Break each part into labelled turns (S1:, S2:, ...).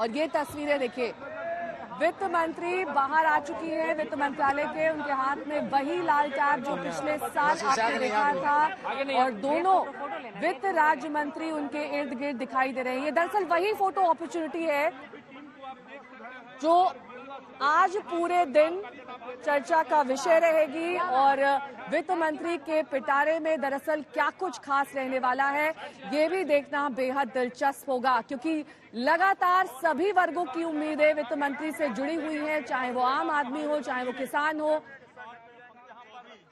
S1: और ये तस्वीरें देखिए, वित्त मंत्री बाहर आ चुकी है वित्त मंत्रालय के, उनके हाथ में वही लाल टैब जो पिछले साल आपने देखा था, और दोनों वित्त राज्य मंत्री उनके इर्द गिर्द दिखाई दे रहे हैं। ये दरअसल वही फोटो अपॉर्चुनिटी है जो आज पूरे दिन चर्चा का विषय रहेगी, और वित्त मंत्री के पिटारे में दरअसल क्या कुछ खास रहने वाला है ये भी देखना बेहद दिलचस्प होगा, क्योंकि लगातार सभी वर्गों की उम्मीदें वित्त मंत्री से जुड़ी हुई हैं, चाहे वो आम आदमी हो, चाहे वो किसान हो।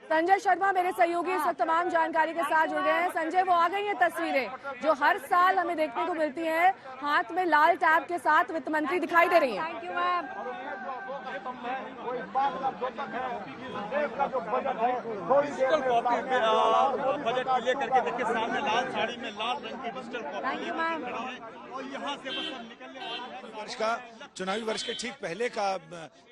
S1: संजय शर्मा मेरे सहयोगी इस वक्त तमाम जानकारी के साथ जुड़ गए हैं। संजय, वो आ गई हैं तस्वीरें जो हर साल हमें देखने को मिलती हैं, हाथ में लाल टैब के साथ वित्त मंत्री दिखाई दे रही हैं।
S2: Thank you ma'am.
S3: बजट को लेकर के देखिए, सामने लाल साड़ी में लाल रंग की डिजिटल
S2: थैंक यू मैम।
S3: और यहाँ से बस निकलने
S4: वर्ष का चुनावी वर्ष के ठीक पहले का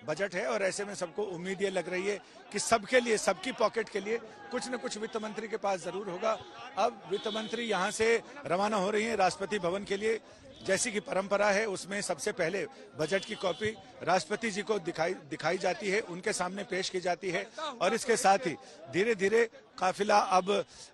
S4: बजट है, और ऐसे में सबको उम्मीद ये लग रही है कि सबके लिए, सबकी पॉकेट के लिए कुछ न कुछ वित्त मंत्री के पास जरूर होगा। अब वित्त मंत्री यहाँ से रवाना हो रही हैं राष्ट्रपति भवन के लिए। जैसी कि परंपरा है उसमें सबसे पहले बजट की कॉपी राष्ट्रपति जी को दिखाई जाती है, उनके सामने पेश की जाती है, और इसके साथ ही धीरे धीरे काफिला अब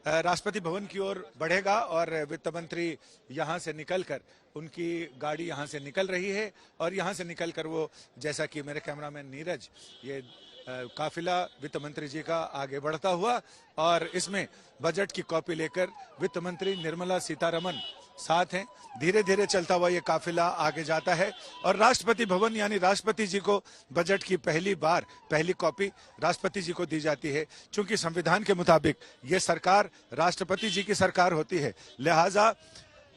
S4: राष्ट्रपति भवन की ओर बढ़ेगा, और वित्त मंत्री यहाँ से निकलकर, उनकी गाड़ी यहाँ से निकल रही है, और यहाँ से निकलकर वो, जैसा कि मेरे कैमरामैन नीरज, ये काफिला वित्त मंत्री जी का आगे बढ़ता हुआ, और इसमें बजट की कॉपी लेकर वित्त मंत्री निर्मला सीतारमण साथ हैं। धीरे धीरे चलता हुआ ये काफिला आगे जाता है, और राष्ट्रपति भवन यानी राष्ट्रपति जी को बजट की पहली कॉपी राष्ट्रपति जी को दी जाती है। चूंकि संविधान के मुताबिक ये सरकार राष्ट्रपति जी की सरकार होती है, लिहाजा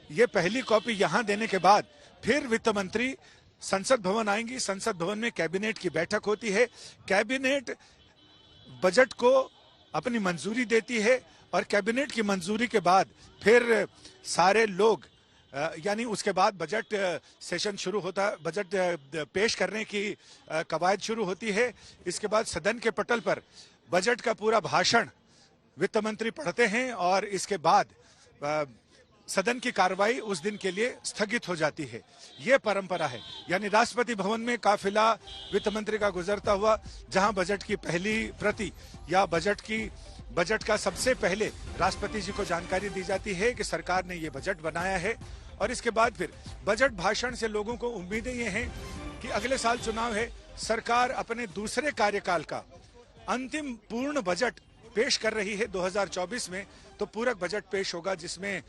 S4: ये पहली कॉपी यहाँ देने के बाद फिर वित्त मंत्री संसद भवन आएंगी। संसद भवन में कैबिनेट की बैठक होती है, कैबिनेट बजट को अपनी मंजूरी देती है, और कैबिनेट की मंजूरी के बाद फिर सारे लोग, यानी उसके बाद बजट सेशन शुरू होता है, बजट पेश करने की कवायद शुरू होती है। इसके बाद सदन के पटल पर बजट का पूरा भाषण वित्त मंत्री पढ़ते हैं, और इसके बाद सदन की कार्रवाई उस दिन के लिए स्थगित हो जाती है। ये परंपरा है, यानी राष्ट्रपति भवन में काफिला वित्त मंत्री का गुजरता हुआ, जहां बजट की पहली प्रति या बजट का सबसे पहले राष्ट्रपति जी को जानकारी दी जाती है कि सरकार ने ये बजट बनाया है, और इसके बाद फिर बजट भाषण से लोगों को उम्मीदें ये हैं कि अगले साल चुनाव है, सरकार अपने दूसरे कार्यकाल का अंतिम पूर्ण बजट पेश कर रही है 2024 में, तो पूरक बजट पेश होगा, जिसमें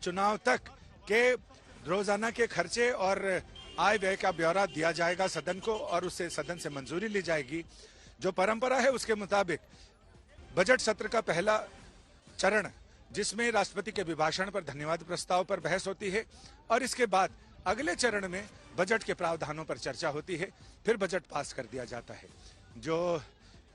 S4: चुनाव तक के रोजाना के खर्चे और आय व्यय का ब्यौरा दिया जाएगा सदन को, और उससे सदन से मंजूरी ली जाएगी। जो परंपरा है उसके मुताबिक बजट सत्र का पहला चरण, जिसमें राष्ट्रपति के अभिभाषण पर धन्यवाद प्रस्ताव पर बहस होती है, और इसके बाद अगले चरण में बजट के प्रावधानों पर चर्चा होती है, फिर बजट पास कर दिया जाता है। जो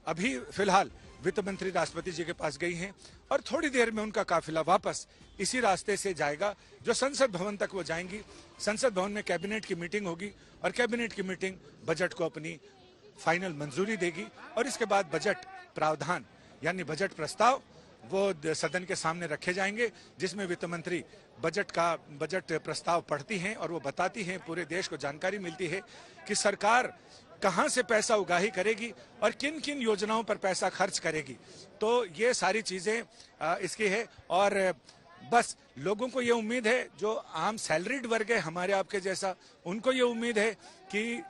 S4: अभी फिलहाल वित्त मंत्री राष्ट्रपति जी के पास गई हैं, और थोड़ी देर में उनका काफिला वापस इसी रास्ते से जाएगा जो संसद भवन तक वो जाएंगी। संसद भवन में कैबिनेट की मीटिंग होगी, और कैबिनेट की मीटिंग बजट को अपनी फाइनल मंजूरी देगी, और इसके बाद बजट प्रावधान यानी बजट प्रस्ताव वो सदन के सामने रखे जाएंगे, जिसमें वित्त मंत्री बजट प्रस्ताव पढ़ती हैं, और वो बताती हैं, पूरे देश को जानकारी मिलती है कि सरकार कहां से पैसा उगाही करेगी और किन किन योजनाओं पर पैसा खर्च करेगी। तो ये सारी चीजें इसकी है, और बस लोगों को ये उम्मीद है, जो आम सैलरीड वर्ग है हमारे आपके जैसा, उनको ये उम्मीद है कि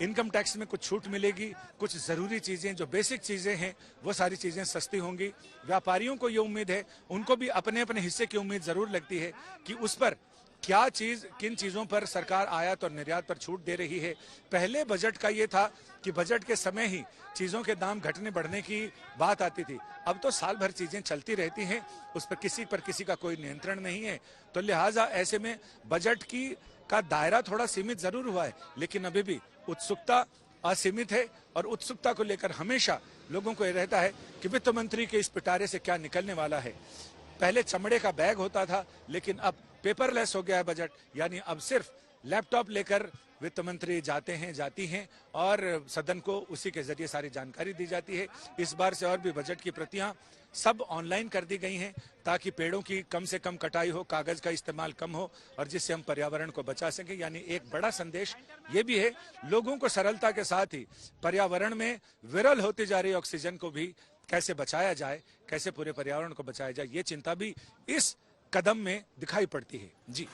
S4: इनकम टैक्स में कुछ छूट मिलेगी, कुछ जरूरी चीजें, जो बेसिक चीजें हैं, वो सारी चीजें सस्ती होंगी। व्यापारियों को ये उम्मीद है, उनको भी अपने अपने हिस्से की उम्मीद जरूर लगती है कि उस पर क्या चीज, किन चीजों पर सरकार आयात और निर्यात पर छूट दे रही है। पहले बजट का ये था कि बजट के समय ही चीजों के दाम घटने बढ़ने की बात आती थी, अब तो साल भर चीजें चलती रहती हैं, उस पर किसी का कोई नियंत्रण नहीं है। तो लिहाजा ऐसे में बजट का दायरा थोड़ा सीमित जरूर हुआ है, लेकिन अभी भी उत्सुकता असीमित है, और उत्सुकता को लेकर हमेशा लोगों को यह रहता है कि वित्त मंत्री के इस पिटारे से क्या निकलने वाला है। पहले चमड़े का बैग होता था, लेकिन अब पेपरलेस हो गया है बजट, यानी अब सिर्फ लैपटॉप लेकर वित्त मंत्री जाते हैं, जाती हैं और सदन को उसी के जरिए सारी जानकारी दी जाती है। इस बार से और भी बजट की प्रतियां सब ऑनलाइन कर दी गई हैं ताकि पेड़ों की कम से कम कटाई हो, कागज का इस्तेमाल कम हो और जिससे हम पर्यावरण को बचा सकें। यानी एक बड़ा संदेश ये भी है लोगों को सरलता के साथ ही पर्यावरण में विरल होती जा रही ऑक्सीजन को भी कैसे बचाया जाए, कैसे पूरे पर्यावरण को बचाया जाए, ये चिंता भी इस कदम में दिखाई पड़ती है। जी।